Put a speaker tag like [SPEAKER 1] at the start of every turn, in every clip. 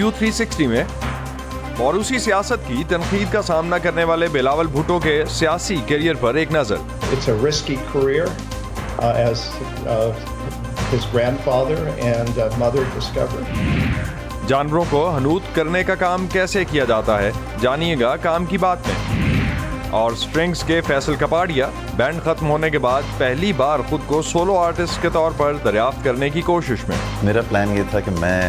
[SPEAKER 1] View 360 में मौरूसी सियासत की तनकीद का सामना करने वाले बिलावल भुट्टो के सियासी करियर पर एक नज़र।
[SPEAKER 2] It's a risky career, as his grandfather and mother discovered.
[SPEAKER 1] जानवरों को हनूत करने का काम कैसे किया जाता है, जानिएगा काम की बात में। और स्ट्रिंग्स के फैसल कपाड़िया बैंड खत्म होने के बाद पहली बार खुद को सोलो आर्टिस्ट के तौर पर दरियाफ्त करने की कोशिश में।
[SPEAKER 3] मेरा प्लान ये था कि मैं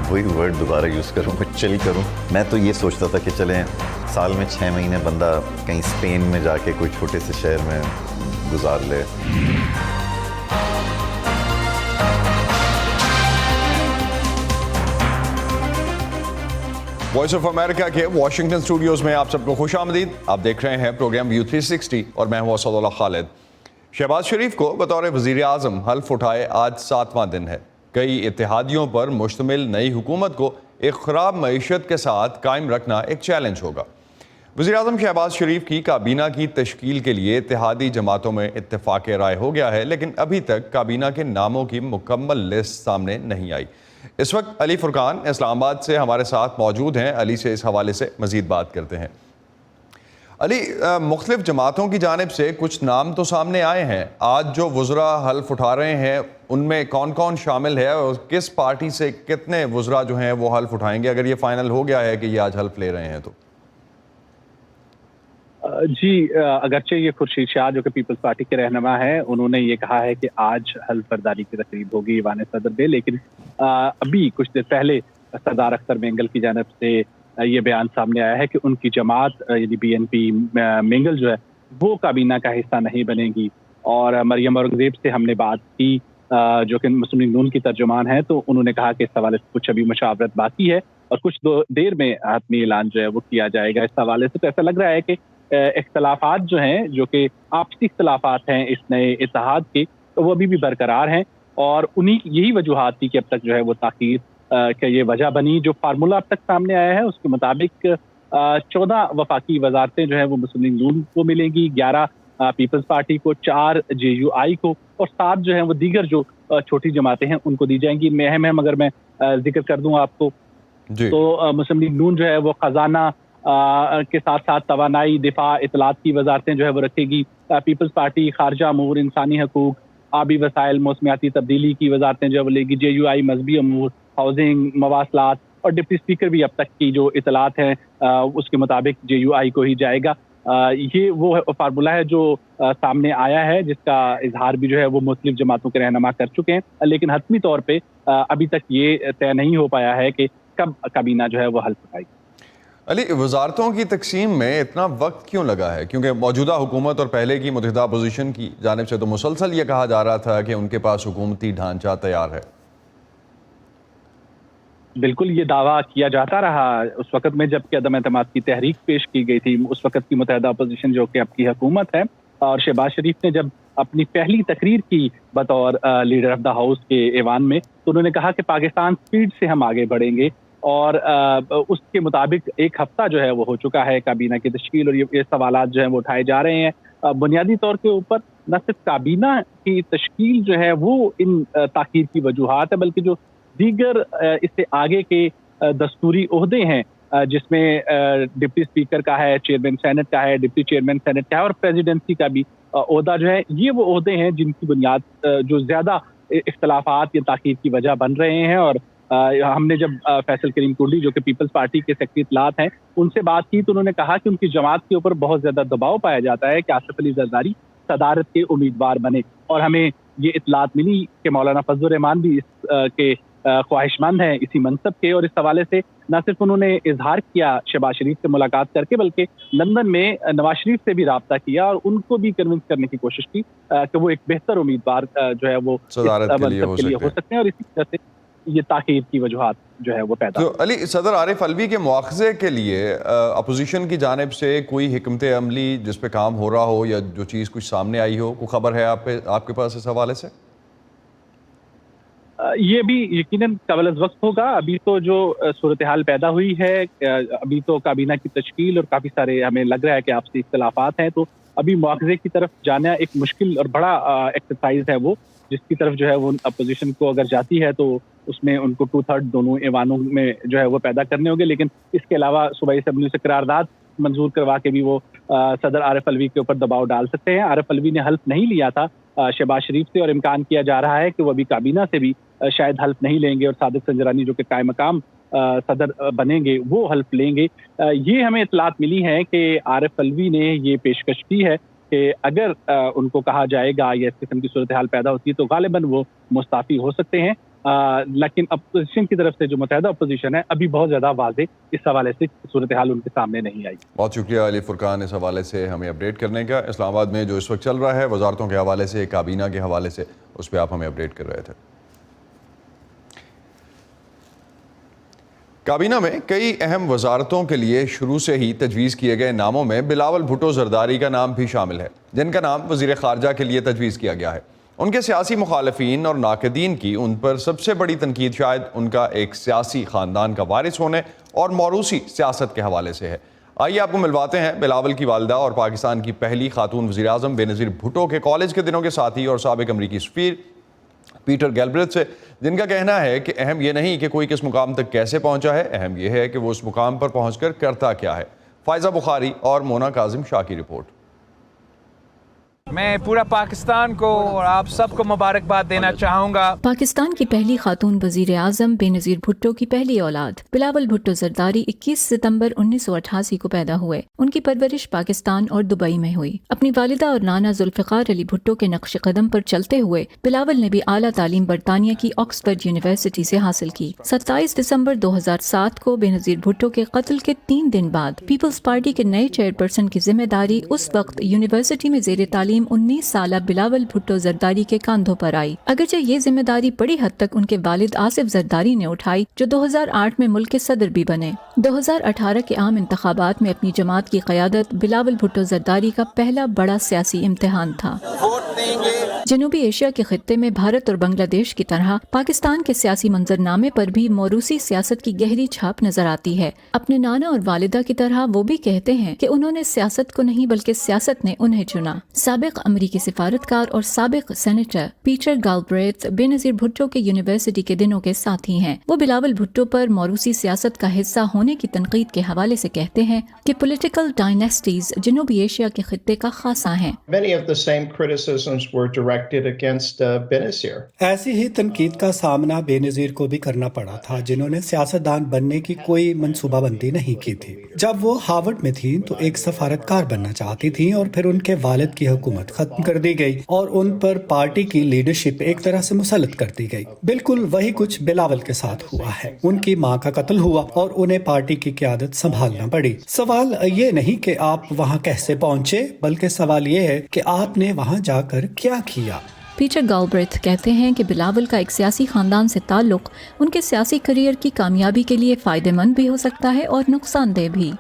[SPEAKER 3] वही वर्ड दोबारा यूज़ करूँ, कुछ चिल करूँ। मैं तो ये सोचता था कि चलें साल में 6 महीने बंदा कहीं स्पेन में जाके कोई छोटे से शहर में गुजार ले।
[SPEAKER 1] वॉइस ऑफ अमेरिका के वॉशिंगटन स्टूडियोज में आप सबको खुश आमदीद। आप देख रहे हैं प्रोग्राम व्यू 360 और मैं हूं असदुल्लाह खालिद। शहबाज शरीफ को बतौर वज़ीर आज़म हल्फ उठाए आज 7वां दिन है। कई इत्तेहादियों पर मुश्तमिल नई हुकूमत को एक ख़राब मईशत के साथ कायम रखना एक चैलेंज होगा। वज़ीर आज़म शहबाज शरीफ की काबीना की तश्कील के लिए इत्तेहादी जमातों में इत्तेफाक राय हो गया है, लेकिन अभी तक काबीना के नामों की मुकम्मल लिस्ट सामने नहीं आई। इस वक्त अली फुरकान इस्लामाबाद से हमारे साथ मौजूद हैं। अली से इस हवाले से मज़ीद बात करते हैं। अली, मुख्तलिफ जमातों की जानिब से कुछ नाम तो सामने आए हैं। आज जो वज़रा हल्फ उठा रहे हैं उनमें कौन कौन शामिल है और किस पार्टी से कितने वज़रा जो हैं वो हल्फ उठाएंगे, अगर ये फाइनल हो गया है कि ये आज हल्फ ले रहे हैं तो?
[SPEAKER 4] जी, अगरचे ये खुर्शीद शाह जो कि पीपल्स पार्टी के रहनुमा हैं, उन्होंने ये कहा है कि आज हल्फ बर्दारी की तकरीब होगी ईवान सदर में, लेकिन अभी कुछ देर पहले सरदार अख्तर मेंगल की जानिब से ये बयान सामने आया है कि उनकी जमात यानी BNP मेंगल जो है वो काबीना का हिस्सा नहीं बनेगी। और मरियम औरंगजेब से हमने बात की जो कि मुस्लिम लीग नून की तर्जुमान है, तो उन्होंने कहा कि इस हवाले से कुछ अभी मुशावरत बाकी है और कुछ देर में हतमी ऐलान जो है वो किया जाएगा। इस हवाले से तो ऐसा लग रहा है कि इख्तलाफात जो हैं, जो कि आपसी इख्तलाफात हैं इस नए इत्तेहाद के, तो वो अभी भी बरकरार हैं और उन्हीं यही वजूहात थी कि अब तक जो है वो ताख़ीर कि ये वजह बनी। जो फार्मूला अब तक सामने आया है उसके मुताबिक 14 वफाकी वजारतें जो है वो मुस्लिम लीग नून को मिलेंगी, 11 पीपल्स पार्टी को, 4 JUI को और 7 जो है वो दीगर जो छोटी जमातें हैं उनको दी जाएंगी। इनमें अहम अगर मैं जिक्र कर दूं आपको तो मुस्लिम लीग नून जो है वो खजाना के साथ साथ तवानाई, दिफा, इतलात की वजारतें जो है वो रखेगी। पीपल्स पार्टी खारजा अमूर, इंसानी हकूक, आबी वसाइल, मौसमियाती तब्दीली की वजारतें जो है वो लेगी। JUI मजहबी अमूर, हाउसिंग, मवासलात और डिप्टी स्पीकर भी अब तक की जो इतलात हैं उसके मुताबिक JUI को ही जाएगा। ये वो फार्मूला है जो सामने आया है, जिसका इजहार भी जो है वो मुख्तलिफ जमातों के रहनुमा कर चुके हैं, लेकिन हतमी तौर पे अभी तक ये तय नहीं हो पाया है कि कब काबीना जो है वो हल्फ उठाएगी।
[SPEAKER 1] अली, वजारतों की तकसीम में इतना वक्त क्यों लगा है? क्योंकि मौजूदा हुकूमत और पहले की मुत्तहिदा अपोजिशन की जानिब से तो मुसलसल ये कहा जा रहा था कि उनके पास हुकूमती ढांचा तैयार है।
[SPEAKER 4] बिल्कुल, ये दावा किया जाता रहा उस वक्त में जबकि अदम एतमाद की तहरीक पेश की गई थी। उस वक्त की मुत्तहिदा अपोजिशन जो कि अब की हुकूमत है, और शहबाज शरीफ ने जब अपनी पहली तकरीर की बतौर लीडर ऑफ द हाउस के ऐवान में, तो उन्होंने कहा कि पाकिस्तान स्पीड से हम आगे बढ़ेंगे और उसके मुताबिक एक हफ्ता जो है वो हो चुका है काबीना की तश्कील और ये सवालात जो हैं वो उठाए जा रहे हैं। बुनियादी तौर के ऊपर न सिर्फ काबीना की तश्कील जो है वो इन ताख़ीर की वजूहात है, बल्कि जो दीगर इससे आगे के दस्तूरी ओहदे हैं जिसमें डिप्टी स्पीकर का है, चेयरमैन सेनेट का है, डिप्टी चेयरमैन सेनेट का है और प्रेसिडेंसी का भी ओहदा जो है, ये वो ओहदे हैं जिनकी बुनियाद जो ज़्यादा इख्तलाफात या ताख़ीर की वजह बन रहे हैं। और हमने जब फैसल करीम कुंडी जो कि पीपल्स पार्टी के सेक्रेटरी इत्तलात हैं उनसे बात की, तो उन्होंने कहा कि उनकी जमात के ऊपर बहुत ज़्यादा दबाव पाया जाता है कि आसिफ अली जरदारी सदारत के उम्मीदवार बने, और हमें ये इत्तलात मिली कि मौलाना फजलुर रहमान भी इस के ख्वाहिशमंद हैं इसी मनसब के। और इस हवाले से न सिर्फ उन्होंने इजहार किया शहबाज शरीफ से मुलाकात करके, बल्कि लंदन में नवाज शरीफ से भी रब्ता किया और उनको भी कन्विंस करने की कोशिश की कि वो एक बेहतर उम्मीदवार जो है वो
[SPEAKER 1] सदारत के लिए
[SPEAKER 4] हो सकते हैं और इसी तरह से ये ताख़ीर की वजूहात जो है वो पैदा।
[SPEAKER 1] तो अली, सदर आरिफ अलवी के मुआखज़े के लिए अपोजिशन की जानिब से कोई हिकमत अमली जिस पे काम हो रहा हो या जो चीज़ कुछ सामने आई हो, कोई खबर है आपके पास इस हवाले से?
[SPEAKER 4] ये भी यकीनन कबल अज़ वक्त होगा। अभी तो जो सूरत हाल पैदा हुई है, अभी तो काबीना की तश्कील और काफ़ी सारे हमें लग रहा है कि आपसी इख्तलाफात हैं, तो ابھی مواخذے کی طرف جانا ایک مشکل اور بڑا ایکسرسائز ہے وہ، جس کی طرف جو ہے وہ اپوزیشن کو اگر جاتی ہے تو اس میں ان کو 2/3 دونوں ایوانوں میں جو ہے وہ پیدا کرنے ہوں گے. لیکن اس کے علاوہ صوبائی اسمبلی سے قرارداد منظور کروا کے بھی وہ صدر عارف الوی کے اوپر دباؤ ڈال سکتے ہیں. عارف الوی نے حلف نہیں لیا تھا شہباز شریف سے، اور امکان کیا جا رہا ہے کہ وہ ابھی کابینہ سے بھی شاید حلف نہیں لیں گے، اور صادق سنجرانی جو کہ قائم مقام صدر بنیں گے وہ حلف لیں گے. یہ ہمیں اطلاعات ملی ہے کہ عارف الوی نے یہ پیشکش کی ہے کہ اگر ان کو کہا جائے گا یا اس قسم کی صورتحال پیدا ہوتی ہے تو غالباً وہ مستعفی ہو سکتے ہیں. لیکن اپوزیشن کی طرف سے جو متحدہ اپوزیشن ہے اس بہت زیادہ واضح اس حوالے سے صورتحال ان کے سامنے نہیں آئی.
[SPEAKER 1] بہت شکریہ علی فرقان اس حوالے سے ہمیں اپڈیٹ کرنے کا. اسلام آباد میں جو اس وقت چل رہا ہے وزارتوں کے حوالے سے، کابینہ کے حوالے سے، اس پہ آپ ہمیں اپڈیٹ کر رہے تھے. کابینہ میں کئی اہم وزارتوں کے لیے شروع سے ہی تجویز کیے گئے ناموں میں بلاول بھٹو زرداری کا نام بھی شامل ہے، جن کا نام وزیر خارجہ کے لیے تجویز کیا گیا ہے. ان کے سیاسی مخالفین اور ناقدین کی ان پر سب سے بڑی تنقید شاید ان کا ایک سیاسی خاندان کا وارث ہونے اور موروثی سیاست کے حوالے سے ہے. آئیے آپ کو ملواتے ہیں بلاول کی والدہ اور پاکستان کی پہلی خاتون وزیر اعظم بے نظیر بھٹو کے کالج کے دنوں کے ساتھی اور سابق امریکی سفیر پیٹر گیلبریتھ سے، جن کا کہنا ہے کہ اہم یہ نہیں کہ کوئی کس مقام تک کیسے پہنچا ہے، اہم یہ ہے کہ وہ اس مقام پر پہنچ کر کرتا کیا ہے. فائزہ بخاری اور مونا کاظم شاہ کی رپورٹ.
[SPEAKER 5] میں پورا پاکستان کو اور آپ سب کو مبارکباد دینا چاہوں گا.
[SPEAKER 6] پاکستان کی پہلی خاتون وزیر اعظم بے نظیر بھٹو کی پہلی اولاد بلاول بھٹو زرداری 21 ستمبر 1988 کو پیدا ہوئے. ان کی پرورش پاکستان اور دبئی میں ہوئی. اپنی والدہ اور نانا ذوالفقار علی بھٹو کے نقش قدم پر چلتے ہوئے بلاول نے بھی اعلیٰ تعلیم برطانیہ کی آکسفورڈ یونیورسٹی سے حاصل کی. 27 دسمبر 2007 کو بے نظیر بھٹو کے قتل کے 3 دن بعد پیپلز پارٹی کے نئے چیئرپرسن کی ذمہ داری اس وقت یونیورسٹی میں زیر تعلیم 19 سالہ بلاول بھٹو زرداری کے کاندھوں پر آئی. اگرچہ یہ ذمہ داری بڑی حد تک ان کے والد آصف زرداری نے اٹھائی، جو 2008 میں ملک کے صدر بھی بنے. 2018 کے عام انتخابات میں اپنی جماعت کی قیادت بلاول بھٹو زرداری کا پہلا بڑا سیاسی امتحان تھا. جنوبی ایشیا کے خطے میں بھارت اور بنگلہ دیش کی طرح پاکستان کے سیاسی منظرنامے پر بھی موروثی سیاست کی گہری چھاپ نظر آتی ہے. اپنے نانا اور والدہ کی طرح وہ بھی کہتے ہیں کہ انہوں نے سیاست کو نہیں بلکہ سیاست نے انہیں چنا. سابق امریکی سفارتکار اور سابق سینیٹر پیٹر گیلبریتھ بے نظیر بھٹو کے یونیورسٹی کے دنوں کے ساتھی ہیں. وہ بلاول بھٹو پر موروثی سیاست کا حصہ ہونے کی تنقید کے حوالے سے کہتے ہیں کہ پولیٹیکل ڈائنیسٹیز جنوبی ایشیا کے خطے کا خاصہ ہیں.
[SPEAKER 2] Many of the same criticisms were directed against Benazir.
[SPEAKER 7] ایسی ہی تنقید کا سامنا بے نظیر کو بھی کرنا پڑا تھا، جنہوں نے سیاستدان بننے کی کوئی منصوبہ بندی نہیں کی تھی. جب وہ ہارورڈ میں تھیں تو ایک سفارتکار بننا چاہتی تھیں، اور پھر ان کے والد کی حکومت ختم کر دی گئی اور ان پر پارٹی کی لیڈرشپ ایک طرح سے مسلط کر دی گئی. بالکل وہی کچھ بلاول کے ساتھ ہوا ہے. ان کی ماں کا قتل ہوا اور انہیں پارٹی کی قیادت سنبھالنا پڑی. سوال یہ نہیں کہ آپ وہاں کیسے پہنچے، بلکہ سوال یہ ہے کہ آپ نے وہاں جا کر کیا کیا.
[SPEAKER 6] پیٹر گیلبریتھ کہتے ہیں کہ بلاول کا ایک سیاسی خاندان سے تعلق ان کے سیاسی کیریئر کی کامیابی کے لیے فائدہ مند بھی ہو سکتا ہے اور نقصان دہ بھی.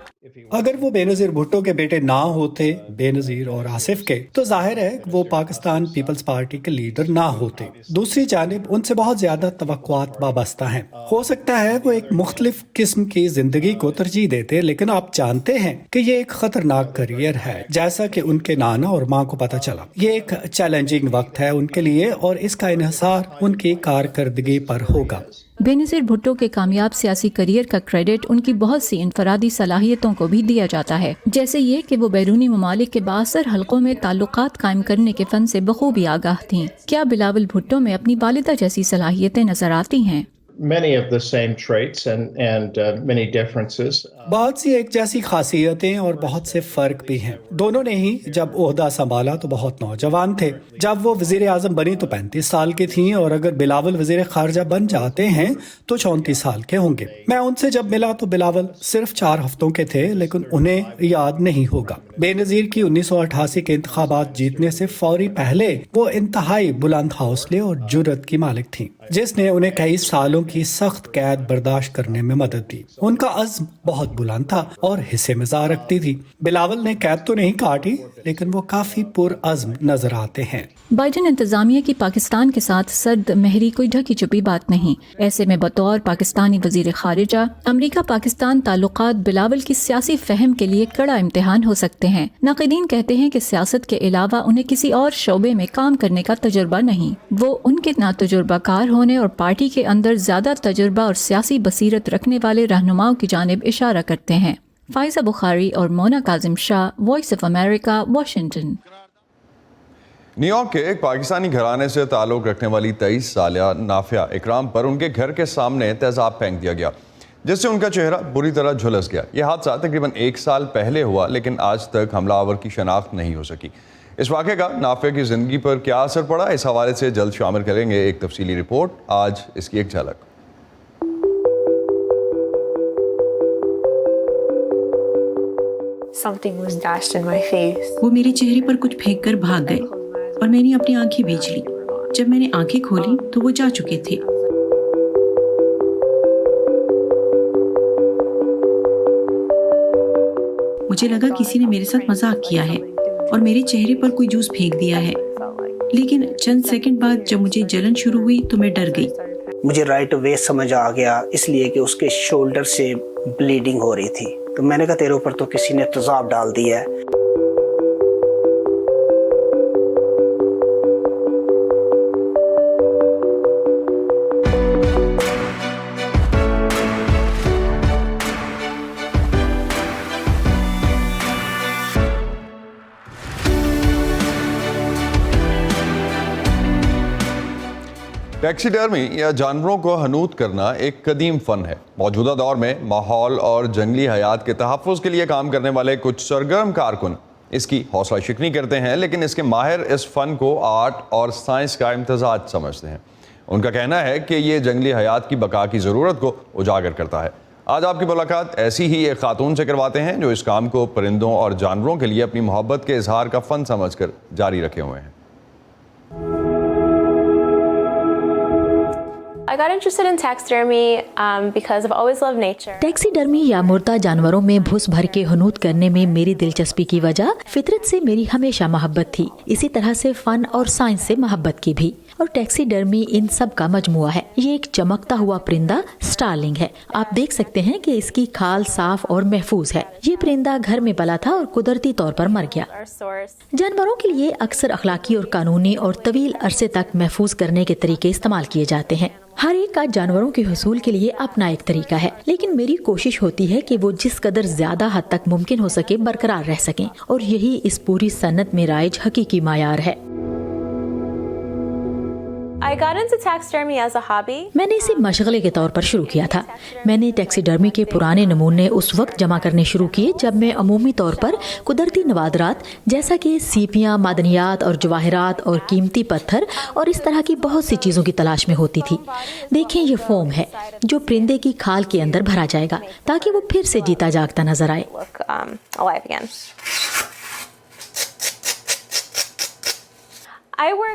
[SPEAKER 7] اگر وہ بے نظیر بھٹو کے بیٹے نہ ہوتے، بے نظیر اور آصف کے، تو ظاہر ہے وہ پاکستان پیپلز پارٹی کے لیڈر نہ ہوتے. دوسری جانب ان سے بہت زیادہ توقعات وابستہ ہیں. ہو سکتا ہے وہ ایک مختلف قسم کی زندگی کو ترجیح دیتے، لیکن آپ جانتے ہیں کہ یہ ایک خطرناک کیریئر ہے، جیسا کہ ان کے نانا اور ماں کو پتہ چلا. یہ ایک چیلنجنگ وقت ہے ان کے لیے، اور اس کا انحصار ان کی کارکردگی پر ہوگا.
[SPEAKER 6] بے نظیر بھٹو کے کامیاب سیاسی کیریئر کا کریڈٹ ان کی بہت سی انفرادی صلاحیتوں کو بھی دیا جاتا ہے، جیسے یہ کہ وہ بیرونی ممالک کے بااثر حلقوں میں تعلقات قائم کرنے کے فن سے بخوبی آگاہ تھیں. کیا بلاول بھٹو میں اپنی والدہ جیسی صلاحیتیں نظر آتی ہیں؟
[SPEAKER 2] Many of the same traits and many differences.
[SPEAKER 7] بہت سی ایک جیسی خاصیتیں اور بہت سے فرق بھی ہیں. دونوں نے ہی جب عہدہ سنبھالا تو بہت نوجوان تھے. جب وہ وزیر اعظم بنی تو 35 سال کی تھیں، اور اگر بلاول وزیر خارجہ بن جاتے ہیں تو 34 سال کے ہوں گے. میں ان سے جب ملا تو بلاول صرف 4 ہفتوں کے تھے، لیکن انہیں یاد نہیں ہوگا. بے نظیر کی 1988 کے انتخابات جیتنے سے فوری پہلے وہ انتہائی بلند حوصلے اور جرأت کی مالک تھیں، جس نے انہیں کئی سالوں کی سخت قید برداشت کرنے میں مدد دی. ان کا عزم بہت بلند تھا اور حصے مزاح رکھتی تھی. بلاول نے قید تو نہیں کاٹی، लेकिन वो काफ़ी पुरअज़्म नजर आते हैं।
[SPEAKER 6] बाइडन इंतजामिया की पाकिस्तान के साथ सर्द महरी कोई ढकी छुपी बात नहीं। ऐसे में बतौर पाकिस्तानी वजीर खारिजा अमरीका पाकिस्तान ताल्लुकात बिलावल की सियासी फहम के लिए कड़ा इम्तिहान हो सकते हैं। नाक़िदीन कहते हैं कि सियासत के अलावा उन्हें किसी और शोबे में काम करने का तजुर्बा नहीं। वो उनके नातजुर्बाकार होने और पार्टी के अंदर ज्यादा तजुर्बा और सियासी बसीरत रखने वाले रहनुमाओं की जानिब इशारा करते हैं। फाइजा बुखारी और Mona Kazim Shah, voice of America, Washington.
[SPEAKER 1] New York के एक पाकिस्तानी घराने से ताल्लुक़ रखने वाली 23 सालिया नाफिया इकराम पर उनके घर के सामने तेज़ाब फेंक दिया गया, जिससे उनका चेहरा बुरी तरह झुलस गया। यह हादसा तकरीबन 1 साल पहले हुआ, लेकिन आज तक हमलावर की शनाख्त नहीं हो सकी। इस वाक़े का नाफिया की ज़िंदगी पर क्या असर पड़ा, इस हवाले से जल्द शामिल करेंगे एक तफसीली रिपोर्ट। आज इसकी एक झलक।
[SPEAKER 8] Something was dashed in my face.
[SPEAKER 9] वो मेरे चेहरे पर कुछ फेंक कर भाग गए और मैंने अपनी आंखें बीच ली। जब मैंने आंखें खोली तो वो जा चुके थे। मुझे लगा किसी ने मेरे साथ मजाक किया है और मेरे चेहरे पर कोई जूस फेंक दिया है, लेकिन चंद सेकंड बाद जब मुझे जलन शुरू हुई तो मैं डर गई।
[SPEAKER 10] मुझे राइट वे समझ आ गया, इसलिए कि उसके शोल्डर से ब्लीडिंग हो रही थी। तो मैंने कहा तेरे ऊपर तो किसी ने तेजाब डाल दिया है।
[SPEAKER 1] टैक्सीडर्मी या जानवरों को हनूत करना एक कदीम फ़न है। मौजूदा दौर में माहौल और जंगली हयात के तहफ़्फ़ुज़ के लिए काम करने वाले कुछ सरगर्म कारकुन इसकी हौसला शिकनी करते हैं, लेकिन इसके माहिर इस फ़न को आर्ट और साइंस का इम्तज़ाज समझते हैं। उनका कहना है कि ये जंगली हयात की बका की ज़रूरत को उजागर करता है। आज आपकी मुलाकात ऐसी ही एक खातून से करवाते हैं जो इस काम को परिंदों और जानवरों के लिए अपनी मोहब्बत के इजहार का फ़न समझकर जारी रखे हुए हैं।
[SPEAKER 8] I got interested in taxidermy because I've always loved nature.
[SPEAKER 11] Taxidermy या मुर्दा जानवरों में भूस भर के हनूत करने में मेरी दिलचस्पी की वजह फितरत से मेरी हमेशा मोहब्बत थी, इसी तरह से फन और साइंस से मोहब्बत की भी। और टैक्सीडर्मी इन सब का मजमुआ है। ये एक चमकता हुआ परिंदा स्टारलिंग है। आप देख सकते हैं कि इसकी खाल साफ और महफूज है। ये परिंदा घर में पला था और कुदरती तौर पर मर गया। जानवरों के लिए अक्सर अखलाकी और कानूनी और तवील अरसे तक महफूज करने के तरीके इस्तेमाल किए जाते हैं। हर एक का जानवरों के हुसूल के लिए अपना एक तरीका है, लेकिन मेरी कोशिश होती है कि वो जिस कदर ज्यादा हद तक मुमकिन हो सके बरकरार रह सकें, और यही इस पूरी सन्नत में राइज हकीकी मायार है।
[SPEAKER 8] I got into taxidermy as a hobby.
[SPEAKER 11] मैंने इसे मशगले के तौर पर शुरू किया था। मैंने टैक्सीडर्मी के पुराने नमूने उस वक्त जमा करने शुरू किए जब मैं अमूमी तौर पर कुदरती नवादरात जैसा कि सीपियाँ, मादनियात और जवाहरात और कीमती पत्थर और इस तरह की बहुत सी चीज़ों की तलाश में होती थी। देखें, ये फोम है जो परिंदे की खाल के अंदर भरा जाएगा ताकि वो फिर से जीता जागता नजर आए।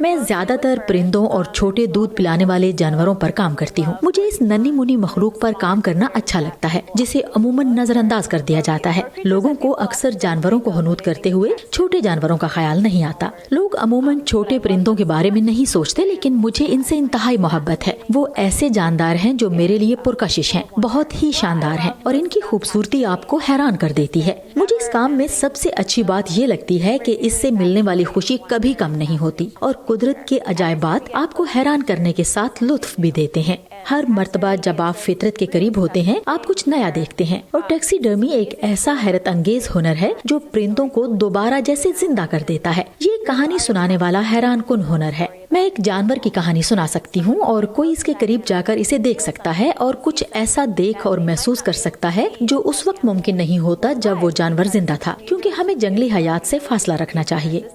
[SPEAKER 11] मैं ज्यादातर परिंदों और छोटे दूध पिलाने वाले जानवरों पर काम करती हूँ। मुझे इस नन्ही मुन्नी मखलूक पर काम करना अच्छा लगता है जिसे अमूमन नजरअंदाज कर दिया जाता है। लोगों को अक्सर जानवरों को हनूत करते हुए छोटे जानवरों का ख्याल नहीं आता। लोग अमूमन छोटे परिंदों के बारे में नहीं सोचते, लेकिन मुझे इनसे इंतहाई मोहब्बत है। वो ऐसे जानदार हैं जो मेरे लिए पुरकशिश हैं, बहुत ही शानदार हैं और इनकी खूबसूरती आपको हैरान कर देती है। मुझे इस काम में सबसे अच्छी बात ये लगती है कि इससे मिलने वाली खुशी कभी कम नहीं होती और कुदरत के अजायबात आपको हैरान करने के साथ लुत्फ भी देते हैं। हर मर्तबा जब आप फितरत के करीब होते हैं आप कुछ नया देखते हैं, और टैक्सीडर्मी एक ऐसा हैरत अंगेज हुनर है जो परिंदों को दोबारा जैसे जिंदा कर देता है। ये कहानी सुनाने वाला हैरान कुन हुनर है। मैं एक जानवर की कहानी सुना सकती हूँ और कोई इसके करीब जाकर इसे देख सकता है और कुछ ऐसा देख और महसूस कर सकता है जो उस वक्त मुमकिन नहीं होता जब वो जानवर जिंदा था, क्योंकि हमें जंगली हयात से फासला रखना चाहिए।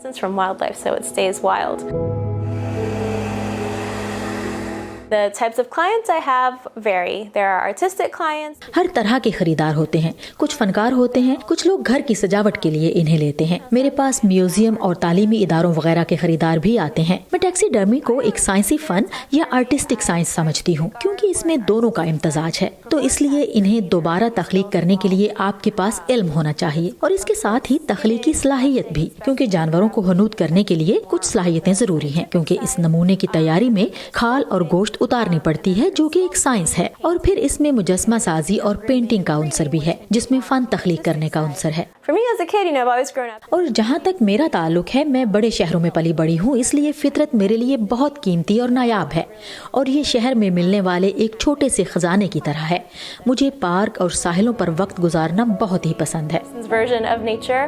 [SPEAKER 8] The types of clients I have vary. There are artistic clients.
[SPEAKER 11] हर तरह के खरीदार होते हैं, कुछ फनकार होते हैं, कुछ लोग घर की सजावट के लिए इन्हें लेते हैं। मेरे पास म्यूजियम और तालीमी इदारों वगैरह के खरीदार भी आते हैं। मैं टैक्सीडर्मी को एक साइंसी फन या आर्टिस्टिक साइंस समझती हूँ, क्योंकि इसमें दोनों का इम्तजाज है। तो इसलिए इन्हें दोबारा तख्लीक करने के लिए आपके पास इल्म होना चाहिए और इसके साथ ही तख्लीकी सलाहियत भी, क्योंकि जानवरों को हनूद करने के लिए कुछ सलाहियतें जरूरी हैं, क्योंकि इस नमूने की तैयारी में खाल और गोश्त उतारनी पड़ती है, जो कि एक साइंस है। और फिर इसमें मुजस्मा साजी और पेंटिंग का उनसर भी है, जिसमें फन तख्लीक करने का उनसर है।
[SPEAKER 8] For me as a kid, I've always grown up.
[SPEAKER 11] और जहाँ तक मेरा ताल्लुक है, मैं बड़े शहरों में पली बड़ी हूँ, इसलिए फितरत मेरे लिए बहुत कीमती और नायाब है और ये शहर में मिलने वाले एक छोटे से खजाने की तरह है। मुझे पार्क और साहिलों पर वक्त गुजारना बहुत ही पसंद है।
[SPEAKER 8] Version of nature.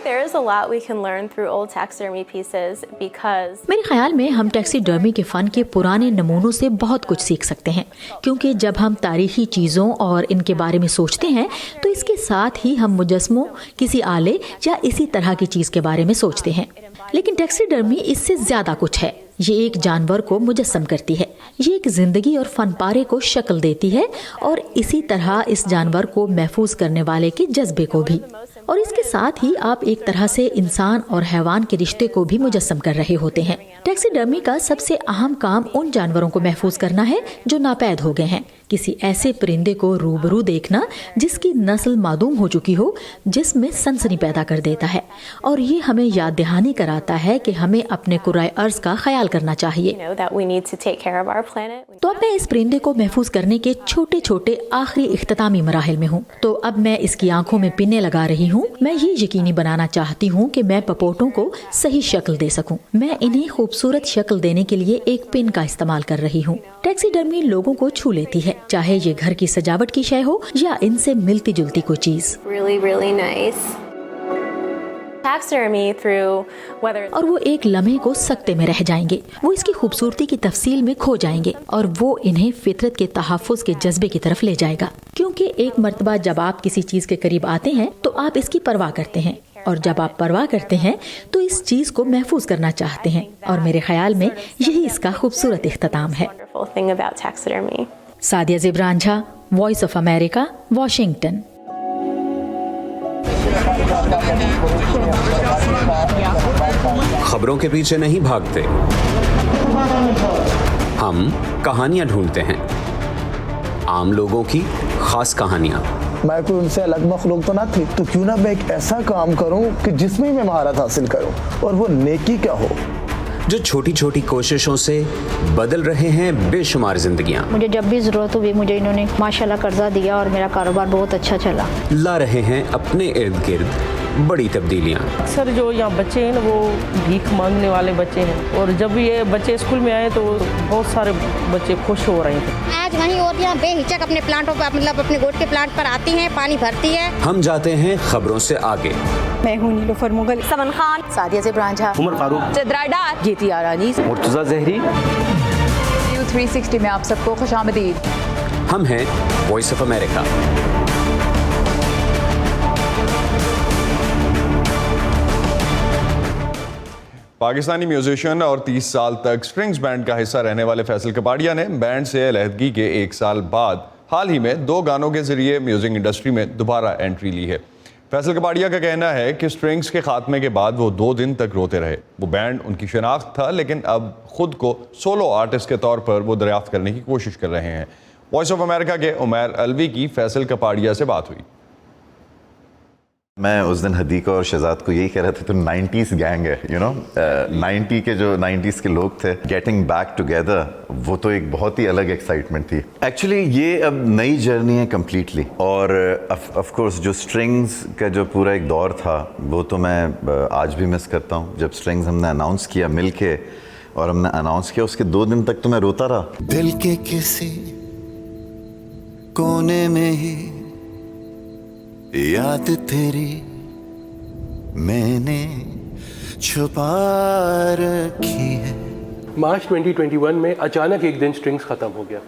[SPEAKER 8] There is a lot we can learn through old taxidermy pieces because
[SPEAKER 11] मेरे ख्याल में हम टैक्सीडर्मी के फन के पुराने नमूनों से बहुत कुछ सीख सकते हैं, क्योंकि जब हम तारीखी चीज़ों और इनके बारे में सोचते हैं तो इसके साथ ही हम मुजस्मों, किसी आले या इसी तरह की चीज़ के बारे में सोचते हैं। लेकिन टैक्सीडर्मी इससे ज़्यादा कुछ है। ये एक जानवर को मुजस्सम करती है, ये एक जिंदगी और फनपारे को शक्ल देती है और इसी तरह इस जानवर को महफूज करने वाले के जज्बे को भी। और इसके साथ ही आप एक तरह से इंसान और हैवान के रिश्ते को भी मुजस्सम कर रहे होते हैं। टैक्सीडर्मी का सबसे अहम काम उन जानवरों को महफूज करना है जो नापैद हो गए हैं। किसी ऐसे परिंदे को रूबरू देखना जिसकी नस्ल मादूम हो चुकी हो, जिसमें सनसनी पैदा कर देता है, और ये हमें याद दहानी कराता है कि हमें अपने कुराए अर्ज का ख्याल करना चाहिए। तो अब मैं इस परिंदे को महफूज करने के छोटे छोटे आखिरी इख्तितामी मराहिल में हूँ। तो अब मैं इसकी आंखों में पिन्ने लगा रही हूँ। मैं ये यकीनी बनाना चाहती हूँ कि मैं पपोटों को सही शक्ल दे सकूँ। मैं इन्हें खूबसूरत शक्ल देने के लिए एक पिन का इस्तेमाल कर रही हूँ। टैक्सीडर्मी लोगों को छू लेती है, चाहे ये घर की सजावट की शय हो या इनसे मिलती जुलती कोई चीज।
[SPEAKER 8] Really nice. Taxidermy through whether
[SPEAKER 11] और वो एक लम्हे को सकते में रह जाएंगे, वो इसकी खूबसूरती की तफसील में खो जाएंगे और वो इन्हें फितरत के तहफ़्फ़ुज़ के जज्बे की तरफ ले जाएगा। क्योंकि एक मर्तबा जब आप किसी चीज के करीब आते हैं तो आप इसकी परवाह करते हैं, और जब आप परवाह करते हैं तो इस चीज को महफूज करना चाहते हैं, और मेरे ख्याल में यही इसका खूबसूरत इख्तिताम है।
[SPEAKER 8] wonderful thing about taxidermy.
[SPEAKER 11] Sadia Zibran Jha, voice of America, Washington.
[SPEAKER 12] खबरों के पीछे नहीं भागते, हम कहानियां ढूंढते हैं, आम लोगों की खास कहानियां।
[SPEAKER 13] मैं कोई उनसे अलग मखलूक तो ना थी, तो क्यों ना मैं एक ऐसा काम करूं कि जिसमें मैं महारत हासिल करूं, और वो नेकी क्या हो,
[SPEAKER 12] जो छोटी छोटी कोशिशों से बदल रहे हैं बेशुमार जिंदगियां।
[SPEAKER 14] मुझे जब भी जरूरत हुई मुझे इन्होंने माशाल्लाह कर्जा दिया और मेरा कारोबार बहुत अच्छा चला।
[SPEAKER 12] ला रहे हैं अपने इर्द गिर्द बड़ी तब्दीलियां।
[SPEAKER 15] अक्सर जो यहाँ बच्चे हैं ना, वो भीख मांगने वाले बच्चे हैं, और जब ये बच्चे स्कूल में आए तो बहुत सारे बच्चे खुश हो रहे थे।
[SPEAKER 16] आज वहीं और यहाँ बेहिचक अपने प्लांटों पर, मतलब अपने गोट के प्लांट पर आती हैं, पानी भरती है।
[SPEAKER 12] हम जाते हैं खबरों से आगे।
[SPEAKER 17] मैं हूँ नीलोफर मुगल,
[SPEAKER 18] समन खान,
[SPEAKER 17] सादिया ज़िब्रान झा,
[SPEAKER 18] उमर फारूक,
[SPEAKER 17] चित्राडार, गीती आरानी,
[SPEAKER 12] मुर्तज़ा ज़हरी।
[SPEAKER 17] 360 में आप सबको खुशामदीद।
[SPEAKER 12] हम हैं voice of America.
[SPEAKER 1] Pakistani musician और 30 साल तक स्ट्रिंग्स बैंड का हिस्सा रहने वाले फैसल कपाड़िया ने बैंड से अलहदगी के 1 साल बाद हाल ही में 2 गानों के जरिए म्यूजिक इंडस्ट्री में दोबारा एंट्री ली है। फैसल कपाड़िया का कहना है कि स्ट्रिंग्स के खात्मे के बाद वो 2 दिन तक रोते रहे। वो बैंड उनकी शनाख्त था, लेकिन अब खुद को सोलो आर्टिस्ट के तौर पर वो दरियाफ्त करने की कोशिश कर रहे हैं। वॉइस ऑफ अमेरिका के उमैर अलवी की फैसल कपाड़िया से बात हुई।
[SPEAKER 3] मैं उस दिन हदीका और शहजाद को यही कह रहा था, तो 90s गैंग है, यू नो, 90 के जो 90s के लोग थे, गेटिंग बैक टुगेदर, वो तो एक बहुत ही अलग एक्साइटमेंट थी। एक्चुअली ये अब नई जर्नी है कम्प्लीटली, और ऑफ कोर्स जो स्ट्रिंग्स का जो पूरा एक दौर था वो तो मैं आज भी मिस करता हूँ। जब स्ट्रिंग्स हमने अनाउंस किया मिल के, और हमने अनाउंस किया उसके 2 दिन तक तो मैं रोता रहा।
[SPEAKER 19] दिल के किसी कोने में ही याद तेरी मैंने छुपा रखी है।
[SPEAKER 20] मार्च 2021 में अचानक एक दिन स्ट्रिंग्स ख़त्म हो गया,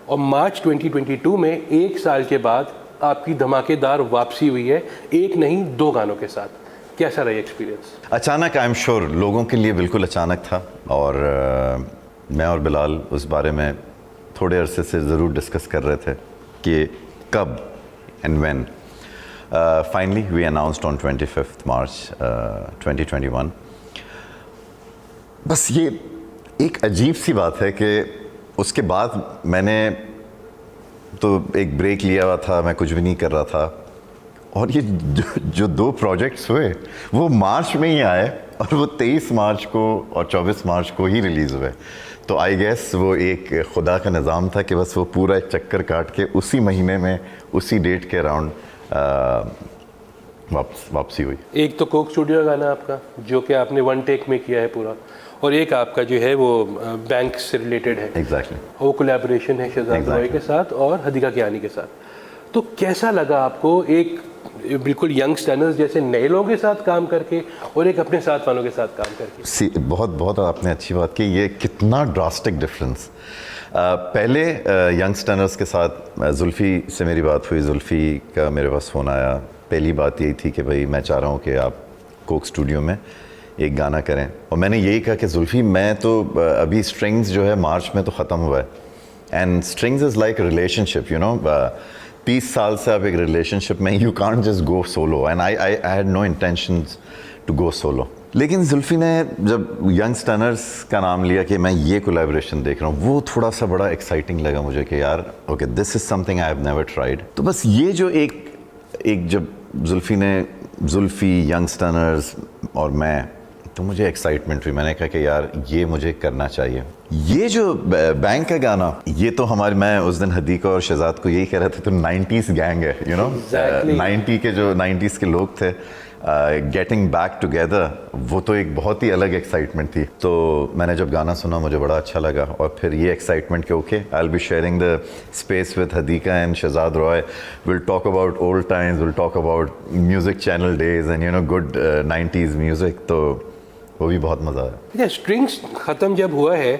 [SPEAKER 20] और मार्च 2022 में 1 साल के बाद आपकी धमाकेदार वापसी हुई है, 1 नहीं 2 गानों के साथ। कैसा रहा एक्सपीरियंस?
[SPEAKER 3] अचानक, आई एम श्योर लोगों के लिए बिल्कुल अचानक था, और मैं और बिलाल उस बारे में थोड़े अरसे से ज़रूर डिस्कस कर रहे थे कि कब and when. Finally we announced on 25 March 2021. बस ये एक अजीब सी बात है कि उसके बाद मैंने तो एक ब्रेक लिया हुआ था, मैं कुछ भी नहीं कर रहा था, और ये जो 2 प्रोजेक्ट्स हुए वो मार्च में ही आए, और वो 23 मार्च को और 24 मार्च को ही रिलीज़ हुए. तो आई गेस वो एक खुदा का निज़ाम था कि बस वो पूरा एक चक्कर काट के उसी महीने में उसी डेट के अराउंड वापसी हुई.
[SPEAKER 20] एक तो कोक स्टूडियो गाना आपका जो कि आपने 1 टेक में किया है पूरा, और एक आपका जो है वो बैंक से रिलेटेड है.
[SPEAKER 3] एग्जैक्टली.
[SPEAKER 20] वो कोलैबोरेशन है शहजाद रॉय के साथ और हदीका कियानी के साथ. तो कैसा लगा आपको एक बिल्कुल यंग स्टनर्स जैसे नए लोगों के साथ काम करके और एक अपने साथ वालों के साथ काम करके?
[SPEAKER 3] बहुत आपने अच्छी बात की. ये कितना ड्रास्टिक डिफरेंस. पहले यंग स्टनर्स के साथ जुल्फ़ी से मेरी बात हुई. जुल्फ़ी का मेरे पास फ़ोन आया. पहली बात यही थी कि भाई मैं चाह रहा हूँ कि आप कोक स्टूडियो में एक गाना करें, और मैंने यही कहा कि जुल्फ़ी मैं तो अभी स्ट्रिंग्स जो है मार्च में तो ख़त्म हुआ है, and strings is like relationship, you know. 30 साल से आप एक रिलेशनशिप में, you can't just go solo, and I had no intentions to go solo. लेकिन जुल्फ़ी ने जब यंग स्टनर्स का नाम लिया कि मैं ये कोलैबोरेशन देख रहा हूँ, वो थोड़ा सा बड़ा एक्साइटिंग लगा मुझे कि यार okay, this is something I have never tried. तो बस ये जो एक जब जुल्फ़ी यंग स्टनर्स और मैं, तो मुझे एक्साइटमेंट हुई. मैंने कहा कि यार ये मुझे करना चाहिए. ये जो बैंक का गाना, ये तो हमारे, मैं उस दिन हदीका और शहजाद को यही कह रहा था, तो 90s गैंग है, यू नो. 90s के लोग थे. गेटिंग बैक टुगेदर, वो तो एक बहुत ही अलग एक्साइटमेंट थी. तो मैंने जब गाना सुना मुझे बड़ा अच्छा लगा, और फिर ये एक्साइटमेंट कि okay, I will be sharing the space with Hadiqa and Shahzad Roy. Will talk about old times, will talk about music channel days and you know good 90s music. तो वो भी बहुत मज़ा आया.
[SPEAKER 20] स्ट्रिंग्स ख़त्म जब हुआ है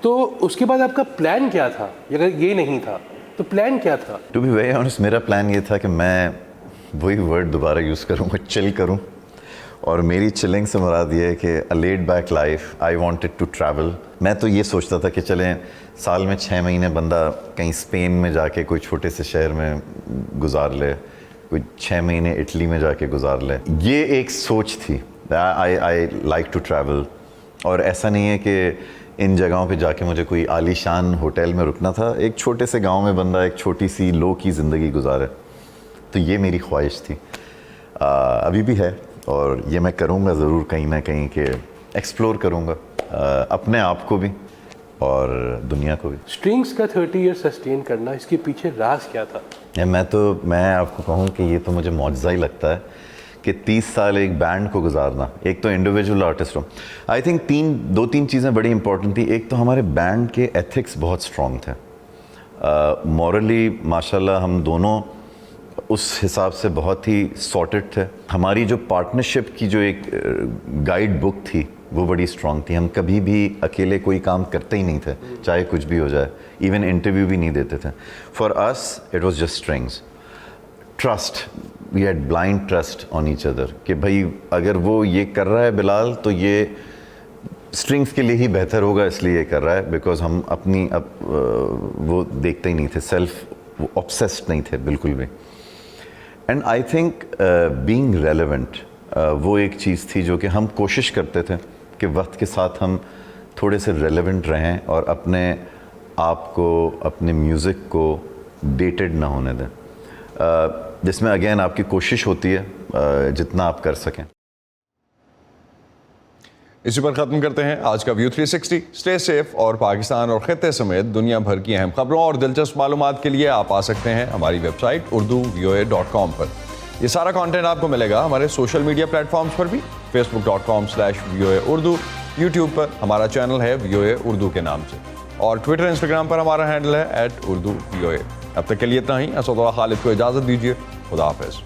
[SPEAKER 20] तो उसके बाद आपका प्लान क्या था? अगर ये नहीं था तो प्लान क्या था?
[SPEAKER 3] टू बी वेरी ऑनेस्ट, मेरा प्लान ये था कि मैं वही वर्ड दोबारा यूज़ करूँगा, चिल करूँ. और मेरी चिलिंग से मुराद ये है कि a laid back life. I wanted to travel. मैं तो ये सोचता था कि चलें साल में 6 महीने बंदा कहीं स्पेन में जाके कोई छोटे से शहर में गुजार ले, कोई 6 महीने इटली में जाके गुजार ले. ये एक सोच थी. I like to travel. और ऐसा नहीं है कि इन जगहों पे जाके मुझे कोई आलीशान होटल में रुकना था. एक छोटे से गांव में बंदा एक छोटी सी लो की ज़िंदगी गुजारे. तो ये मेरी ख्वाहिश थी, अभी भी है, और ये मैं करूँगा ज़रूर कहीं ना कहीं कि एक्सप्लोर करूँगा अपने आप को भी और दुनिया को भी.
[SPEAKER 20] स्ट्रिंग्स का 30 ईयर सस्टेन करना, इसके पीछे राज क्या था?
[SPEAKER 3] मैं आपको कहूँ कि ये तो मुझे मौजज़ा ही लगता है कि 30 साल एक बैंड को गुजारना. एक तो इंडिविजुअल आर्टिस्ट हो. आई थिंक 2-3 चीज़ें बड़ी इंपॉर्टेंट थी. एक तो हमारे बैंड के एथिक्स बहुत स्ट्रॉन्ग थे. मॉरली माशाल्लाह हम दोनों उस हिसाब से बहुत ही सॉर्टेड थे. हमारी जो पार्टनरशिप की जो एक गाइड बुक थी वो बड़ी स्ट्रॉन्ग थी. हम कभी भी अकेले कोई काम करते ही नहीं थे, चाहे कुछ भी हो जाए. इवन इंटरव्यू भी नहीं देते थे. For us it was just strings. Trust, we had blind trust on each other कि भाई अगर वो ये कर रहा है बिलाल तो ये स्ट्रिंग्स के लिए ही बेहतर होगा, इसलिए ये कर रहा है. बिकॉज हम अपनी वो देखते ही नहीं थे, सेल्फ ऑब्सेस्ड नहीं थे बिल्कुल भी. And I think being relevant, वो एक चीज़ थी जो कि हम कोशिश करते थे कि वक्त के साथ हम थोड़े से रेलेवेंट रहें और अपने आप को, अपने म्यूज़िक को डेटेड ना होने दें. जिसमें अगेन आपकी कोशिश होती है जितना आप कर सकें.
[SPEAKER 1] इसी पर ख़त्म करते हैं आज का व्यू 360. स्टे सेफ, और पाकिस्तान और खित्ते समेत दुनिया भर की अहम खबरों और दिलचस्प मालूमात के लिए आप आ सकते हैं हमारी वेबसाइट urduvoa.com पर. ये सारा कंटेंट आपको मिलेगा हमारे सोशल मीडिया प्लेटफॉर्म्स पर भी. facebook.com/VOA Urdu, यूट्यूब पर हमारा चैनल है VOA उर्दू के नाम से, और ट्विटर इंस्टाग्राम पर हमारा हैंडल है @urduvoa. अब तक के लिए इतना ही. असदुल्लाह खालिद को इजाज़त दीजिए. खुदा हाफिज़.